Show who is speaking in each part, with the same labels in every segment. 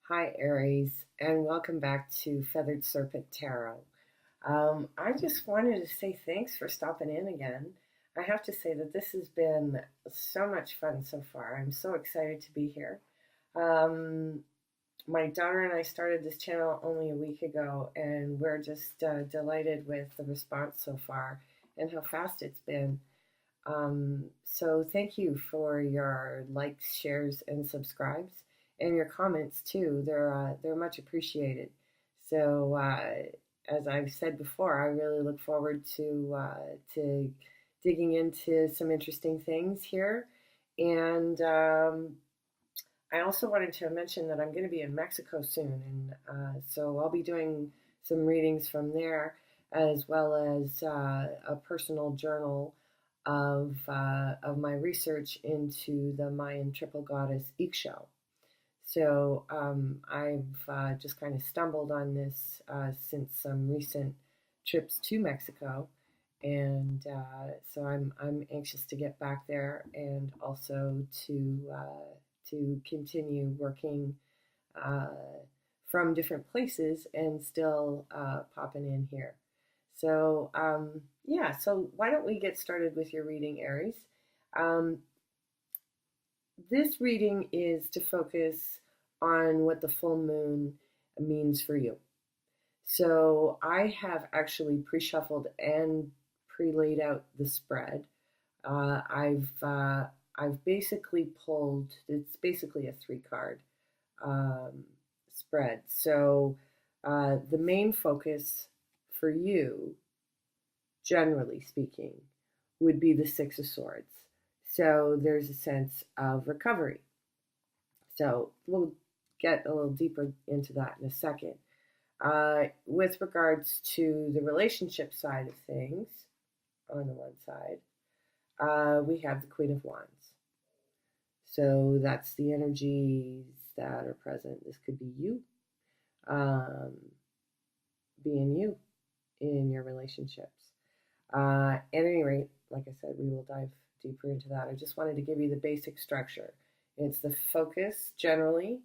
Speaker 1: Hi, Aries, and welcome back to Feathered Serpent Tarot. I just wanted to say thanks for stopping in again. I have to say that this has been so much fun so far. I'm so excited to be here. Um, my daughter and I started this channel only a week ago, and we're just delighted with the response so far and how fast it's been. So thank you for your likes, shares, and subscribes, and your comments too. They're much appreciated. So as I've said before, I really look forward to digging into some interesting things here. And I also wanted to mention that I'm going to be in Mexico soon, and so I'll be doing some readings from there, as well as a personal journal of my research into the Mayan triple goddess Ixchel. So I've just kind of stumbled on this since some recent trips to Mexico, and so I'm anxious to get back there and also to continue working uh, from different places and still popping in here. So yeah, so why don't we get started with your reading, Aries? Um, this reading is to focus on what the full moon means for you. So I have actually pre-shuffled and pre-laid out the spread. I've basically pulled. It's basically a three-card um, spread. So the main focus for you, generally speaking, would be the Six of Swords. So there's a sense of recovery. So we'll get a little deeper into that in a second. With regards to the relationship side of things, on the one side, we have the Queen of Wands. So that's the energies that are present. This could be you, um, being you in your relationships. At any rate, like I said, we will dive deeper into that. I just wanted to give you the basic structure. It's the focus generally,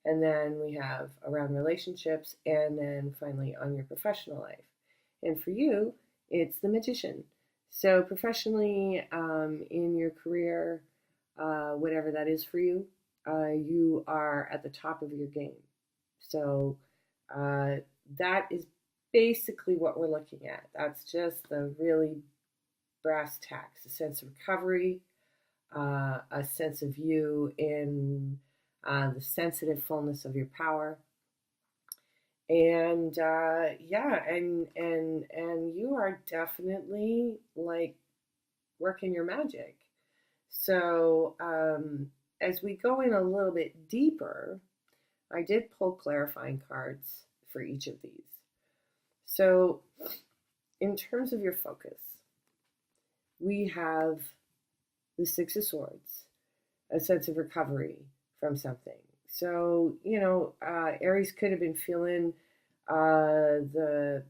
Speaker 1: and then we have around relationships, and then finally on your professional life. And for you, it's the Magician. So professionally, in your career, whatever that is for you, you are at the top of your game. So uh, that is basically what we're looking at. That's just the really brass tacks, a sense of recovery, a sense of you in the sensitive fullness of your power. And yeah, and you are definitely like working your magic. So as we go in a little bit deeper, I did pull clarifying cards for each of these. So in terms of your focus, we have the Six of Swords, a sense of recovery from something. So, Aries could have been feeling the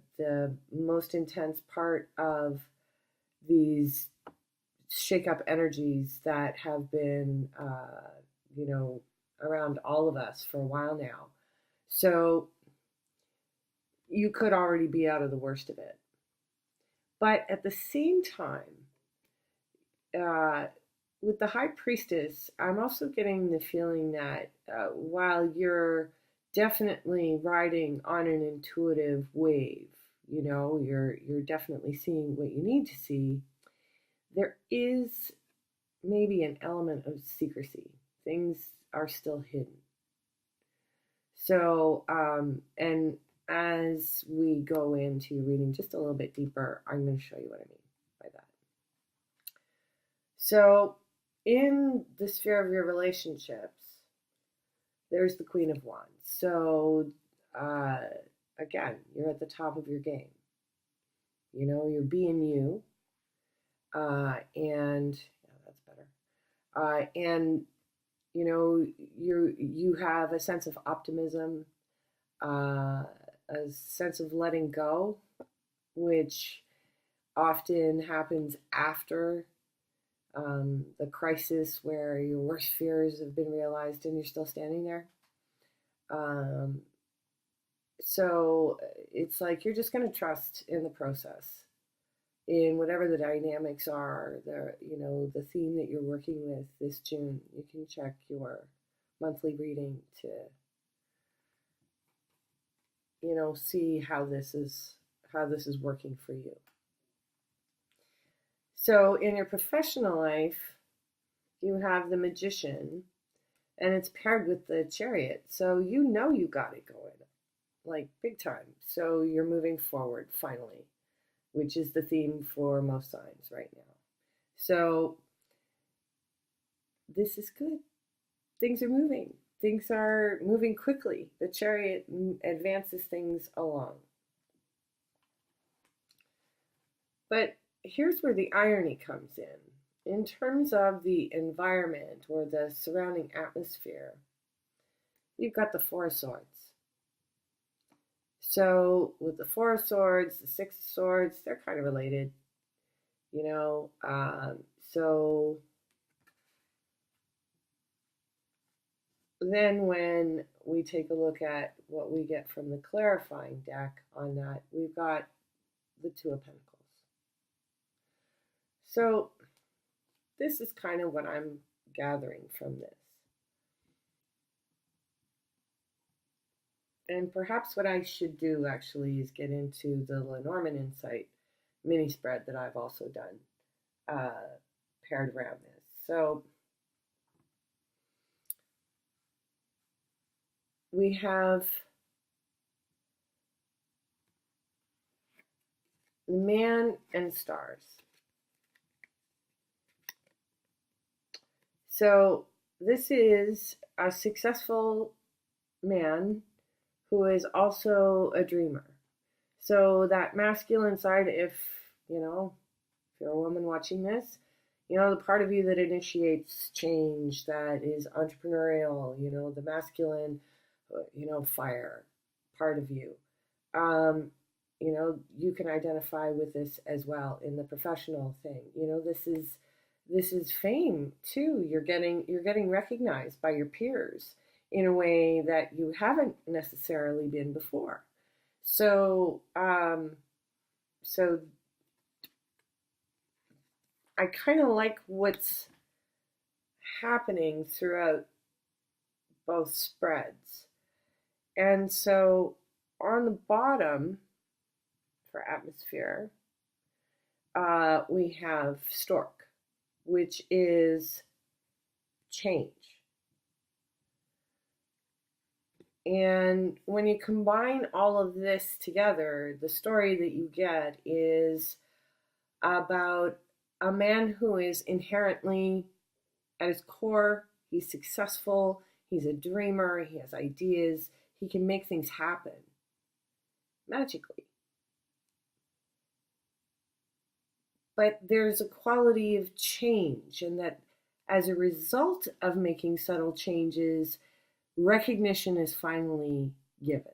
Speaker 1: most intense part of these shake up energies that have been, around all of us for a while now. So, you could already be out of the worst of it. But at the same time, uh, with the High Priestess, I'm also getting the feeling that while you're definitely riding on an intuitive wave, you're definitely seeing what you need to see. There is maybe an element of secrecy. Things are still hidden. So, and as we go into reading just a little bit deeper, I'm going to show you what I mean by that. So, in the sphere of your relationships, there's the Queen of Wands. So, uh, again, you're at the top of your game. You're being you, and yeah, that's better. And you have a sense of optimism, a sense of letting go, which often happens after the crisis where your worst fears have been realized and you're still standing there. Um, so it's like you're just going to trust in the process, in whatever the dynamics are, the theme that you're working with this June. You can check your monthly reading to see how this is working for you. So in your professional life, you have the Magician, and it's paired with the Chariot. So you got it going, like big time. So you're moving forward finally, which is the theme for most signs right now. So this is good. Things are moving. Things are moving quickly. The Chariot advances things along. But here's where the irony comes in. In terms of the environment or the surrounding atmosphere, you've got the Four of Swords. So with the Four of Swords, the Six of Swords, they're kind of related, you know. So then when we take a look at what we get from the clarifying deck on that, we've got the Two of Pentacles. So this is kind of what I'm gathering from this. And perhaps what I should do actually is get into the Lenormand Insight mini spread that I've also done paired around this. So we have the Man and Stars. So this is a successful man who is also a dreamer. So that masculine side, if you're a woman watching this, the part of you that initiates change, that is entrepreneurial, the masculine, fire part of you. You can identify with this as well in the professional thing. This is fame too. You're getting recognized by your peers in a way that you haven't necessarily been before. So I kind of like what's happening throughout both spreads. And so on the bottom for atmosphere, we have Stork, which is change. And when you combine all of this together, the story that you get is about a man who is inherently, at his core, he's successful, he's a dreamer, he has ideas, he can make things happen magically. But there's a quality of change, and that as a result of making subtle changes, recognition is finally given.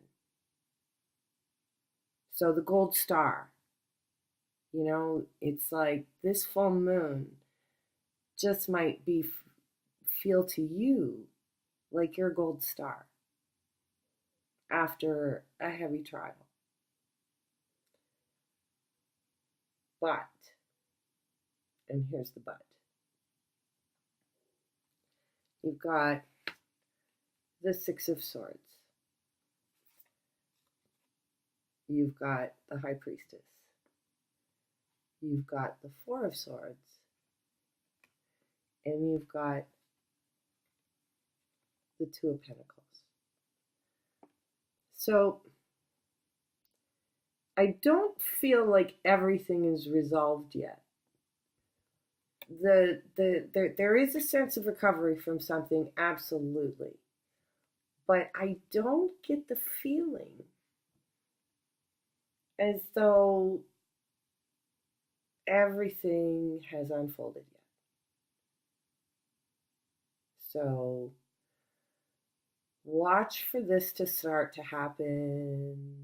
Speaker 1: So the gold star, it's like this full moon just might feel to you like your gold star after a heavy trial. But, and here's the but, you've got the Six of Swords. You've got the High Priestess. You've got the Four of Swords. And you've got the Two of Pentacles. So I don't feel like everything is resolved yet. There is a sense of recovery from something, absolutely. But I don't get the feeling as though everything has unfolded yet. So watch for this to start to happen,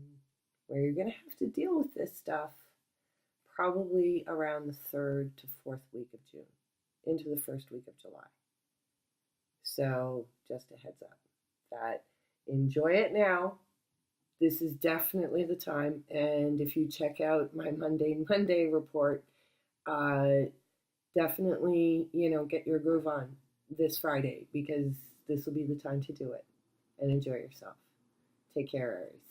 Speaker 1: where you're going to have to deal with this stuff probably around the 3rd to 4th week of June, into the 1st week of July. So just a heads up that Enjoy it now. This is definitely the time. And if you check out my Monday report, uh, definitely, get your groove on this Friday because this will be the time to do it and enjoy yourself. Take care, Aries.